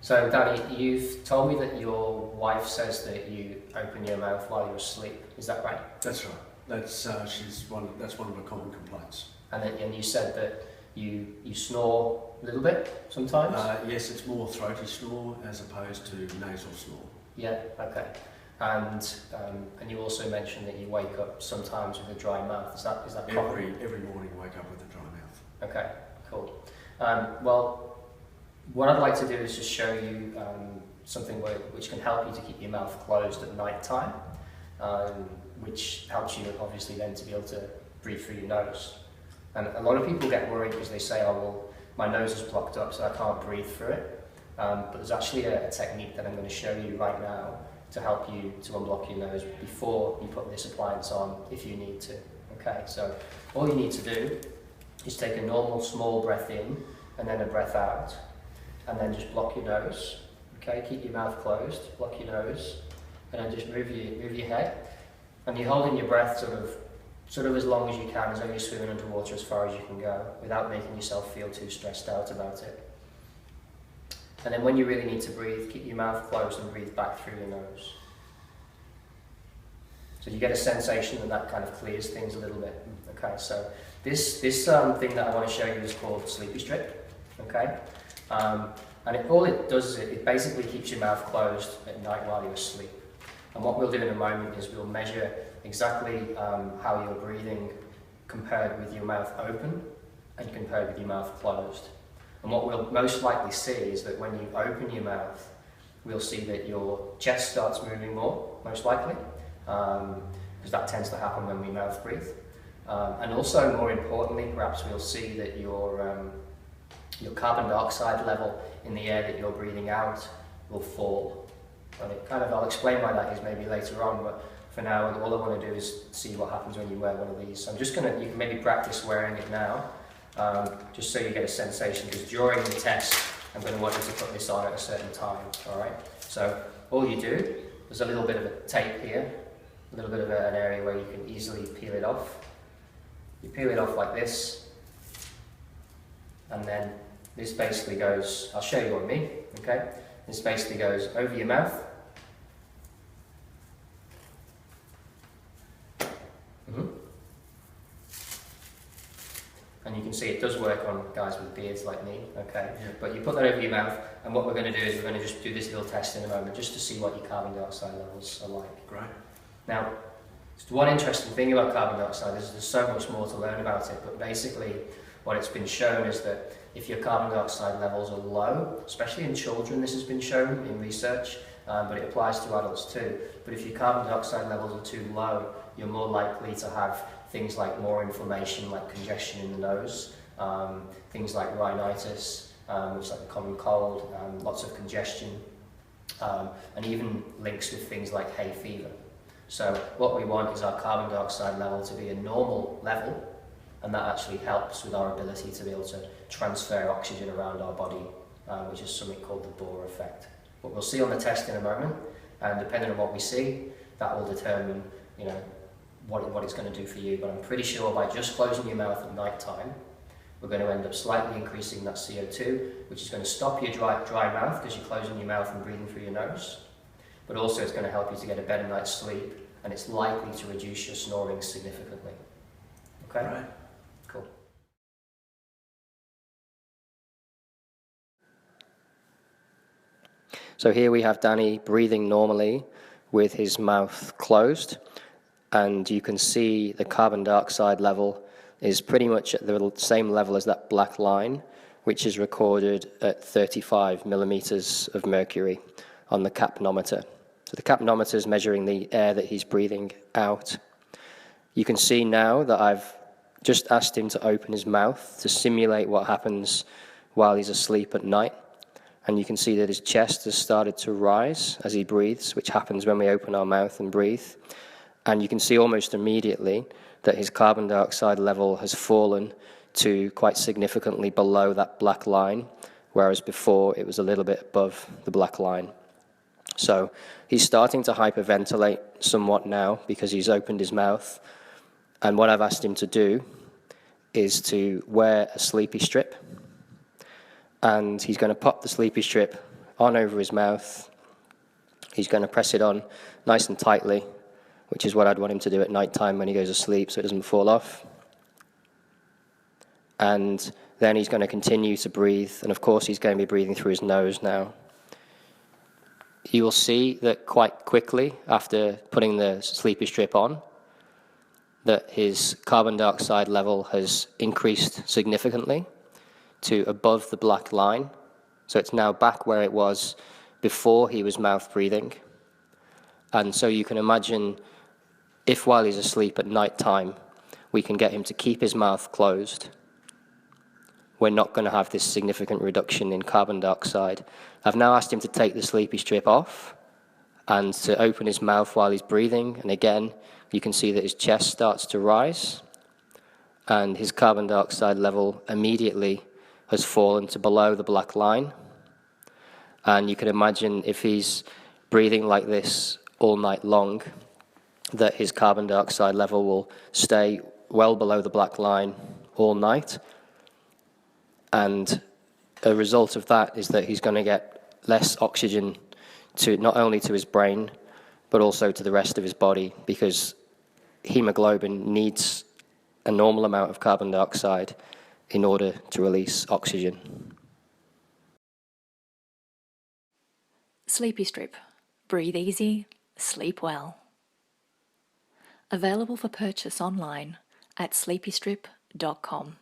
So Danny, you've told me that your wife says that you open your mouth while you're asleep. Is that right? That's right. That's one of her common complaints. And you said that you snore a little bit sometimes? Yes, it's more throaty snore as opposed to nasal snore. Yeah, okay. And you also mentioned that you wake up sometimes with a dry mouth. Is that common? Every morning I wake up with a dry mouth. Okay, cool. Well, what I'd like to do is just show you something which can help you to keep your mouth closed at night time, which helps you obviously then to be able to breathe through your nose. And a lot of people get worried because they say, oh well, my nose is blocked up so I can't breathe through it. But there's actually a technique that I'm going to show you right now to help you to unblock your nose before you put this appliance on if you need to. Okay, so all you need to do is take a normal small breath in and then a breath out, and then just block your nose. Okay, keep your mouth closed, block your nose, and then just move your head. And you're holding your breath sort of as long as you can, as though you're swimming underwater as far as you can go, without making yourself feel too stressed out about it. And then when you really need to breathe, keep your mouth closed and breathe back through your nose. So you get a sensation that kind of clears things a little bit. Okay, so this thing that I want to show you is called sleepYstrip. Okay, and all it does is it basically keeps your mouth closed at night while you're asleep. And what we'll do in a moment is we'll measure exactly how you're breathing compared with your mouth open and compared with your mouth closed. And what we'll most likely see is that when you open your mouth, we'll see that your chest starts moving more, most likely, because that tends to happen when we mouth breathe. And also, more importantly, perhaps we'll see that your carbon dioxide level in the air that you're breathing out will fall. And I'll explain why that is maybe later on, but for now, all I want to do is see what happens when you wear one of these. So I'm just you can maybe practice wearing it now, just so you get a sensation, because during the test, I'm going to want you to put this on at a certain time, all right? So all you do, there's a little bit of a tape here, a little bit of an area where you can easily peel it off. You peel it off like this, and then this basically goes, I'll show you on me, okay? This basically goes over your mouth. And you can see it does work on guys with beards like me, okay? Yeah. But you put that over your mouth, and what we're going to do is we're going to just do this little test in a moment, just to see what your carbon dioxide levels are like. Great. Now, one interesting thing about carbon dioxide is there's so much more to learn about it, but basically what it's been shown is that if your carbon dioxide levels are low, especially in children, this has been shown in research, but it applies to adults too. But if your carbon dioxide levels are too low, you're more likely to have things like more inflammation, like congestion in the nose, things like rhinitis, which is like a common cold, lots of congestion, and even links with things like hay fever. So what we want is our carbon dioxide level to be a normal level, and that actually helps with our ability to be able to transfer oxygen around our body, which is something called the Bohr effect. What we'll see on the test in a moment, and depending on what we see, that will determine, what it's going to do for you. But I'm pretty sure by just closing your mouth at night time, we're going to end up slightly increasing that CO2, which is going to stop your dry mouth because you're closing your mouth and breathing through your nose. But also it's going to help you to get a better night's sleep, and it's likely to reduce your snoring significantly. Okay? Right. Cool. So here we have Danny breathing normally with his mouth closed, and you can see the carbon dioxide level is pretty much at the same level as that black line, which is recorded at 35 millimeters of mercury on the capnometer. So the capnometer is measuring the air that he's breathing out. You can see now that I've just asked him to open his mouth to simulate what happens while he's asleep at night. And you can see that his chest has started to rise as he breathes, which happens when we open our mouth and breathe. And you can see almost immediately that his carbon dioxide level has fallen to quite significantly below that black line, whereas before it was a little bit above the black line. So he's starting to hyperventilate somewhat now because he's opened his mouth. And what I've asked him to do is to wear a sleepYstrip. And he's going to pop the sleepYstrip on over his mouth. He's going to press it on nice and tightly, which is what I'd want him to do at night time when he goes to sleep so it doesn't fall off. And then he's going to continue to breathe, and of course he's going to be breathing through his nose now. You will see that quite quickly after putting the sleepYstrip on, that his carbon dioxide level has increased significantly to above the black line. So it's now back where it was before he was mouth breathing. And so you can imagine if while he's asleep at night time, we can get him to keep his mouth closed, we're not going to have this significant reduction in carbon dioxide. I've now asked him to take the sleepYstrip off and to open his mouth while he's breathing. And again, you can see that his chest starts to rise and his carbon dioxide level immediately has fallen to below the black line. And you can imagine if he's breathing like this all night long, that his carbon dioxide level will stay well below the black line all night. And a result of that is that he's going to get less oxygen to not only to his brain, but also to the rest of his body, because hemoglobin needs a normal amount of carbon dioxide in order to release oxygen. sleepYstrip. Breathe easy, sleep well. Available for purchase online at sleepystrip.com.